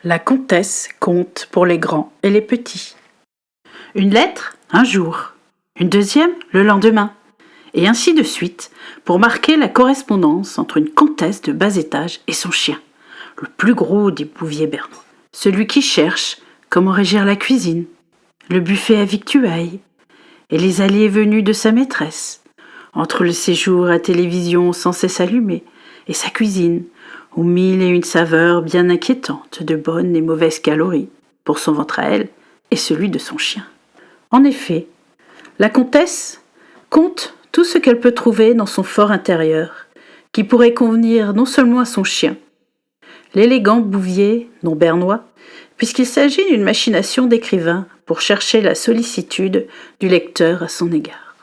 La comtesse compte pour les grands et les petits. Une lettre, un jour. Une deuxième, le lendemain. Et ainsi de suite, pour marquer la correspondance entre une comtesse de bas étage et son chien, le plus gros des bouviers bernois. Celui qui cherche comment régir la cuisine, le buffet à victuailles, et les allées et venues de sa maîtresse, entre le séjour à télévision sans cesse allumé et sa cuisine, aux mille et une saveurs bien inquiétantes de bonnes et mauvaises calories, pour son ventre à elle et celui de son chien. En effet, la comtesse compte tout ce qu'elle peut trouver dans son fort intérieur, qui pourrait convenir non seulement à son chien, l'élégant bouvier non bernois, puisqu'il s'agit d'une machination d'écrivain pour chercher la sollicitude du lecteur à son égard.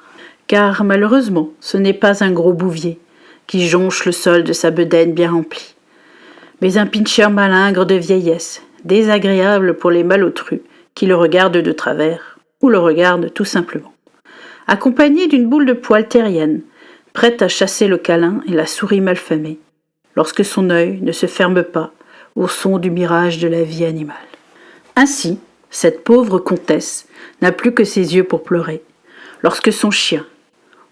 Car malheureusement, ce n'est pas un gros bouvier qui jonche le sol de sa bedaine bien remplie, mais un pincher malingre de vieillesse, désagréable pour les malotrus qui le regardent de travers, ou le regardent tout simplement, accompagné d'une boule de poil terrienne, prête à chasser le câlin et la souris malfamée, lorsque son œil ne se ferme pas au son du mirage de la vie animale. Ainsi, cette pauvre comtesse n'a plus que ses yeux pour pleurer, lorsque son chien,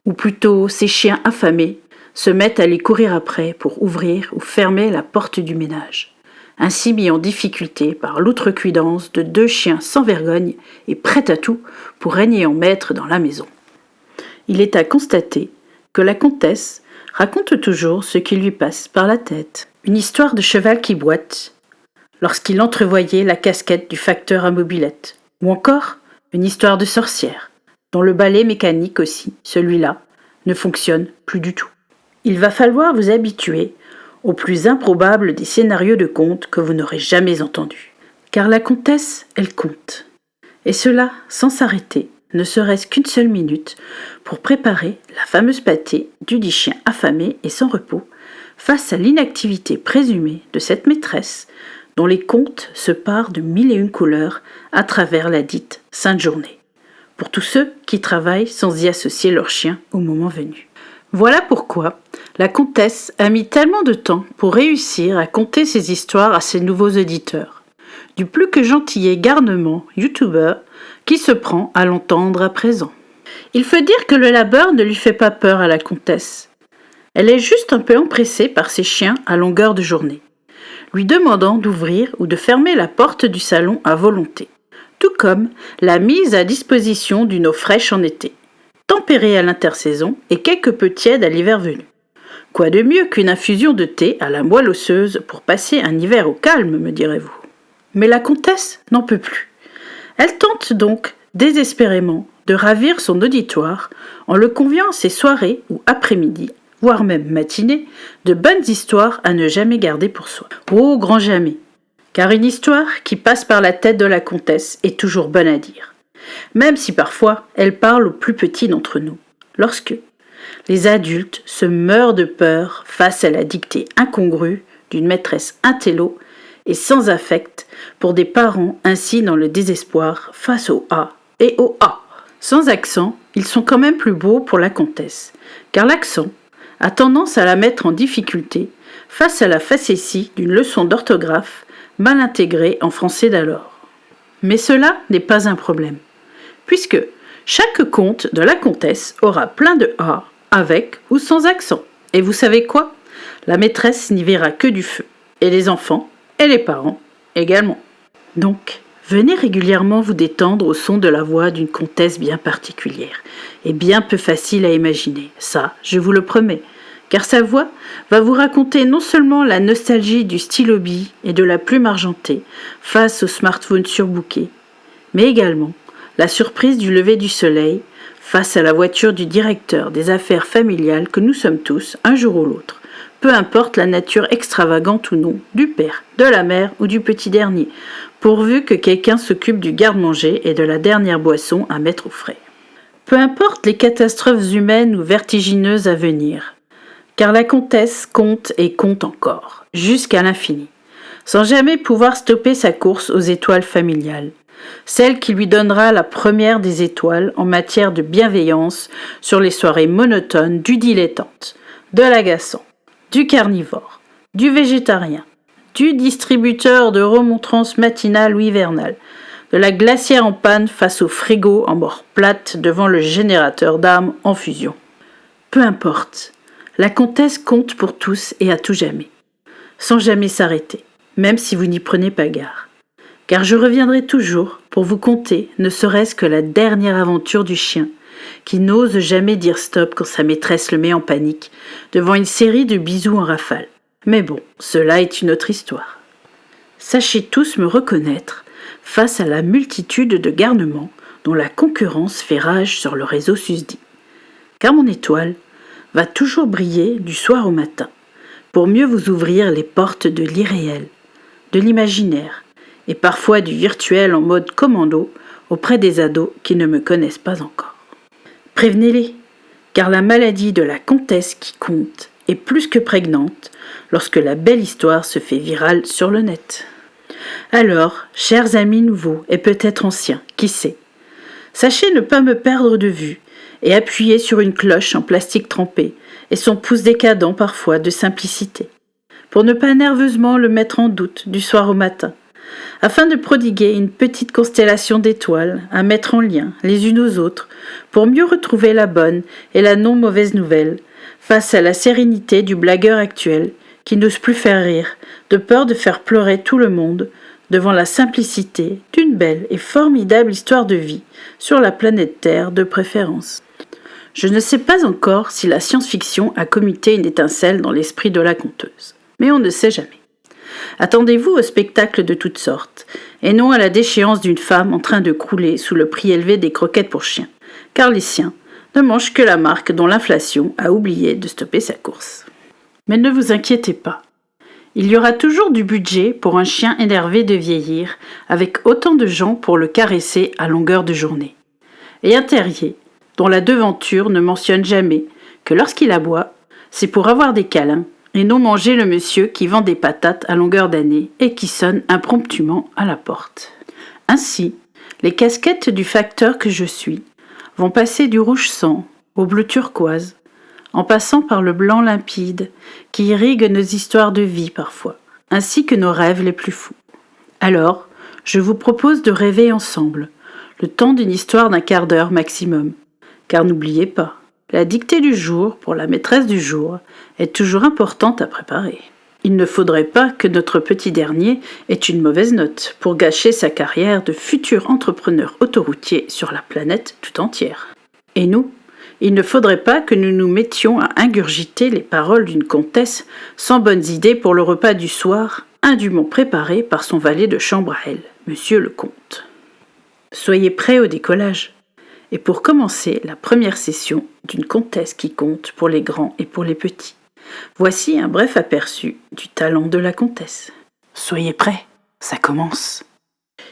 ou plutôt ses chiens affamés, se mettent à les courir après pour ouvrir ou fermer la porte du ménage, ainsi mis en difficulté par l'outrecuidance de deux chiens sans vergogne et prêts à tout pour régner en maître dans la maison. Il est à constater que la comtesse raconte toujours ce qui lui passe par la tête. Une histoire de cheval qui boite, lorsqu'il entrevoyait la casquette du facteur à mobilette, ou encore une histoire de sorcière, dont le balai mécanique aussi, celui-là, ne fonctionne plus du tout. Il va falloir vous habituer au plus improbable des scénarios de contes que vous n'aurez jamais entendus. Car la comtesse, elle compte. Et cela sans s'arrêter, ne serait-ce qu'une seule minute, pour préparer la fameuse pâtée du dit chien affamé et sans repos, face à l'inactivité présumée de cette maîtresse, dont les contes se parent de mille et une couleurs à travers la dite sainte journée, pour tous ceux qui travaillent sans y associer leur chien au moment venu. Voilà pourquoi la comtesse a mis tellement de temps pour réussir à conter ses histoires à ses nouveaux auditeurs, du plus que gentillet garnement youtubeur qui se prend à l'entendre à présent. Il faut dire que le labeur ne lui fait pas peur à la comtesse. Elle est juste un peu empressée par ses chiens à longueur de journée, lui demandant d'ouvrir ou de fermer la porte du salon à volonté, tout comme la mise à disposition d'une eau fraîche en été, tempérée à l'intersaison et quelque peu tiède à l'hiver venu. Quoi de mieux qu'une infusion de thé à la moelle osseuse pour passer un hiver au calme, me direz-vous. Mais la comtesse n'en peut plus. Elle tente donc désespérément de ravir son auditoire en le conviant à ses soirées ou après-midi, voire même matinées, de bonnes histoires à ne jamais garder pour soi. Oh, grand jamais! Car une histoire qui passe par la tête de la comtesse est toujours bonne à dire, même si parfois elle parle aux plus petits d'entre nous, lorsque les adultes se meurent de peur face à la dictée incongrue d'une maîtresse intello et sans affect pour des parents ainsi dans le désespoir face au A et au A. Sans accent, ils sont quand même plus beaux pour la comtesse, car l'accent a tendance à la mettre en difficulté face à la facétie d'une leçon d'orthographe mal intégrée en français d'alors. Mais cela n'est pas un problème, puisque chaque conte de la comtesse aura plein de A, avec ou sans accent. Et vous savez quoi? La maîtresse n'y verra que du feu, et les enfants et les parents également. Donc, venez régulièrement vous détendre au son de la voix d'une comtesse bien particulière, et bien peu facile à imaginer, ça, je vous le promets, car sa voix va vous raconter non seulement la nostalgie du stylo bille et de la plume argentée face au smartphone surbooké, mais également la surprise du lever du soleil face à la voiture du directeur des affaires familiales que nous sommes tous, un jour ou l'autre, peu importe la nature extravagante ou non, du père, de la mère ou du petit dernier, pourvu que quelqu'un s'occupe du garde-manger et de la dernière boisson à mettre au frais. Peu importe les catastrophes humaines ou vertigineuses à venir, car la comtesse compte et compte encore, jusqu'à l'infini, sans jamais pouvoir stopper sa course aux étoiles familiales, celle qui lui donnera la première des étoiles en matière de bienveillance sur les soirées monotones du dilettante, de l'agaçant, du carnivore, du végétarien, du distributeur de remontrances matinales ou hivernales, de la glacière en panne face au frigo en mort plate devant le générateur d'âme en fusion. Peu importe, la comtesse compte pour tous et à tout jamais, sans jamais s'arrêter, même si vous n'y prenez pas garde. Car je reviendrai toujours pour vous conter ne serait-ce que la dernière aventure du chien, qui n'ose jamais dire stop quand sa maîtresse le met en panique, devant une série de bisous en rafale. Mais bon, cela est une autre histoire. Sachez tous me reconnaître face à la multitude de garnements dont la concurrence fait rage sur le réseau susdit. Car mon étoile va toujours briller du soir au matin, pour mieux vous ouvrir les portes de l'irréel, de l'imaginaire, et parfois du virtuel en mode commando auprès des ados qui ne me connaissent pas encore. Prévenez-les, car la maladie de la comtesse qui compte est plus que prégnante lorsque la belle histoire se fait virale sur le net. Alors, chers amis nouveaux et peut-être anciens, qui sait, sachez ne pas me perdre de vue et appuyer sur une cloche en plastique trempé et son pouce décadent parfois de simplicité, pour ne pas nerveusement le mettre en doute du soir au matin, afin de prodiguer une petite constellation d'étoiles à mettre en lien les unes aux autres pour mieux retrouver la bonne et la non mauvaise nouvelle face à la sérénité du blagueur actuel qui n'ose plus faire rire de peur de faire pleurer tout le monde devant la simplicité d'une belle et formidable histoire de vie sur la planète Terre de préférence. Je ne sais pas encore si la science-fiction a commuté une étincelle dans l'esprit de la conteuse, mais on ne sait jamais. Attendez-vous au spectacle de toutes sortes, et non à la déchéance d'une femme en train de crouler sous le prix élevé des croquettes pour chiens, car les siens ne mangent que la marque dont l'inflation a oublié de stopper sa course. Mais ne vous inquiétez pas, il y aura toujours du budget pour un chien énervé de vieillir, avec autant de gens pour le caresser à longueur de journée. Et un terrier, dont la devanture ne mentionne jamais que lorsqu'il aboie, c'est pour avoir des câlins, et non manger le monsieur qui vend des patates à longueur d'année et qui sonne impromptument à la porte. Ainsi, les casquettes du facteur que je suis vont passer du rouge sang au bleu turquoise, en passant par le blanc limpide qui irrigue nos histoires de vie parfois, ainsi que nos rêves les plus fous. Alors, je vous propose de rêver ensemble, le temps d'une histoire d'un quart d'heure maximum. Car n'oubliez pas, la dictée du jour pour la maîtresse du jour est toujours importante à préparer. Il ne faudrait pas que notre petit dernier ait une mauvaise note pour gâcher sa carrière de futur entrepreneur autoroutier sur la planète tout entière. Et nous, il ne faudrait pas que nous nous mettions à ingurgiter les paroles d'une comtesse sans bonnes idées pour le repas du soir, indûment préparé par son valet de chambre à elle, monsieur le comte. Soyez prêts au décollage. Et pour commencer la première session d'une comtesse qui compte pour les grands et pour les petits, voici un bref aperçu du talent de la comtesse. Soyez prêts, ça commence.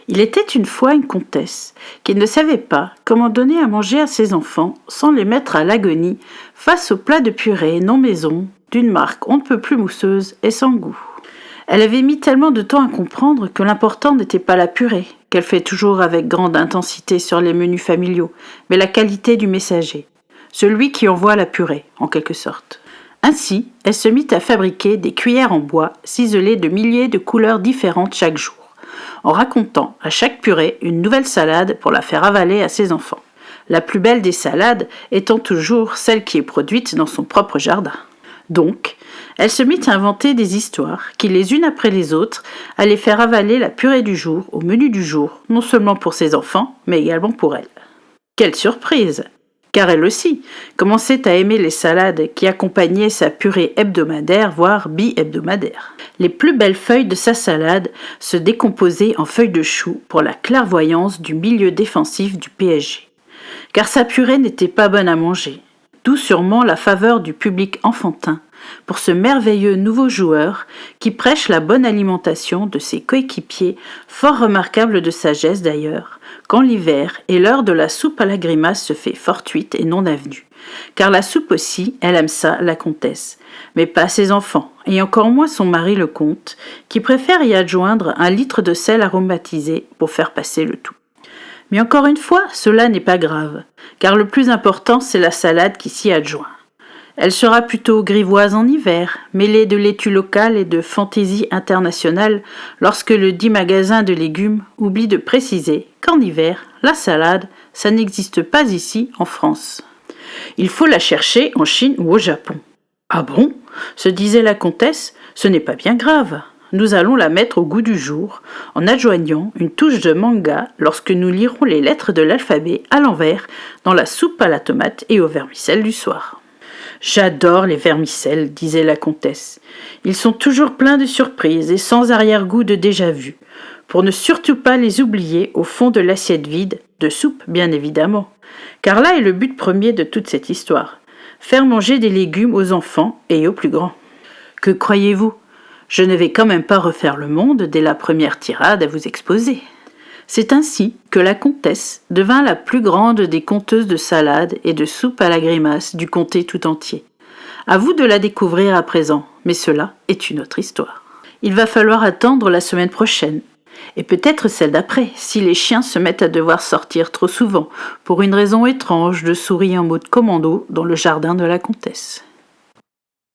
Il était une fois une comtesse qui ne savait pas comment donner à manger à ses enfants sans les mettre à l'agonie face au plat de purée non maison d'une marque on ne peut plus mousseuse et sans goût. Elle avait mis tellement de temps à comprendre que l'important n'était pas la purée, qu'elle fait toujours avec grande intensité sur les menus familiaux, mais la qualité du messager, celui qui envoie la purée, en quelque sorte. Ainsi, elle se mit à fabriquer des cuillères en bois ciselées de milliers de couleurs différentes chaque jour, en racontant à chaque purée une nouvelle salade pour la faire avaler à ses enfants. La plus belle des salades étant toujours celle qui est produite dans son propre jardin. Donc, elle se mit à inventer des histoires qui, les unes après les autres, allaient faire avaler la purée du jour au menu du jour, non seulement pour ses enfants, mais également pour elle. Quelle surprise! Car elle aussi commençait à aimer les salades qui accompagnaient sa purée hebdomadaire, voire bi-hebdomadaire. Les plus belles feuilles de sa salade se décomposaient en feuilles de chou pour la clairvoyance du milieu défensif du PSG. Car sa purée n'était pas bonne à manger, d'où sûrement la faveur du public enfantin pour ce merveilleux nouveau joueur qui prêche la bonne alimentation de ses coéquipiers, fort remarquable de sagesse d'ailleurs, quand l'hiver et l'heure de la soupe à la grimace se fait fortuite et non avenue. Car la soupe aussi, elle aime ça, la comtesse, mais pas ses enfants, et encore moins son mari le comte, qui préfère y adjoindre 1 litre de sel aromatisé pour faire passer le tout. Mais encore une fois, cela n'est pas grave, car le plus important c'est la salade qui s'y adjoint. Elle sera plutôt grivoise en hiver, mêlée de laitue locale et de fantaisie internationale lorsque le dit magasin de légumes oublie de préciser qu'en hiver, la salade, ça n'existe pas ici en France. Il faut la chercher en Chine ou au Japon. Ah bon ? Se disait la comtesse, ce n'est pas bien grave. Nous allons la mettre au goût du jour en adjoignant une touche de manga lorsque nous lirons les lettres de l'alphabet à l'envers dans la soupe à la tomate et au vermicelle du soir. J'adore les vermicelles, disait la comtesse. Ils sont toujours pleins de surprises et sans arrière-goût de déjà-vu, pour ne surtout pas les oublier au fond de l'assiette vide, de soupe bien évidemment, car là est le but premier de toute cette histoire, faire manger des légumes aux enfants et aux plus grands. Que croyez-vous ? Je ne vais quand même pas refaire le monde dès la première tirade à vous exposer. C'est ainsi que la comtesse devint la plus grande des conteuses de salades et de soupe à la grimace du comté tout entier. À vous de la découvrir à présent, mais cela est une autre histoire. Il va falloir attendre la semaine prochaine, et peut-être celle d'après, si les chiens se mettent à devoir sortir trop souvent, pour une raison étrange de souris en mode commando dans le jardin de la comtesse.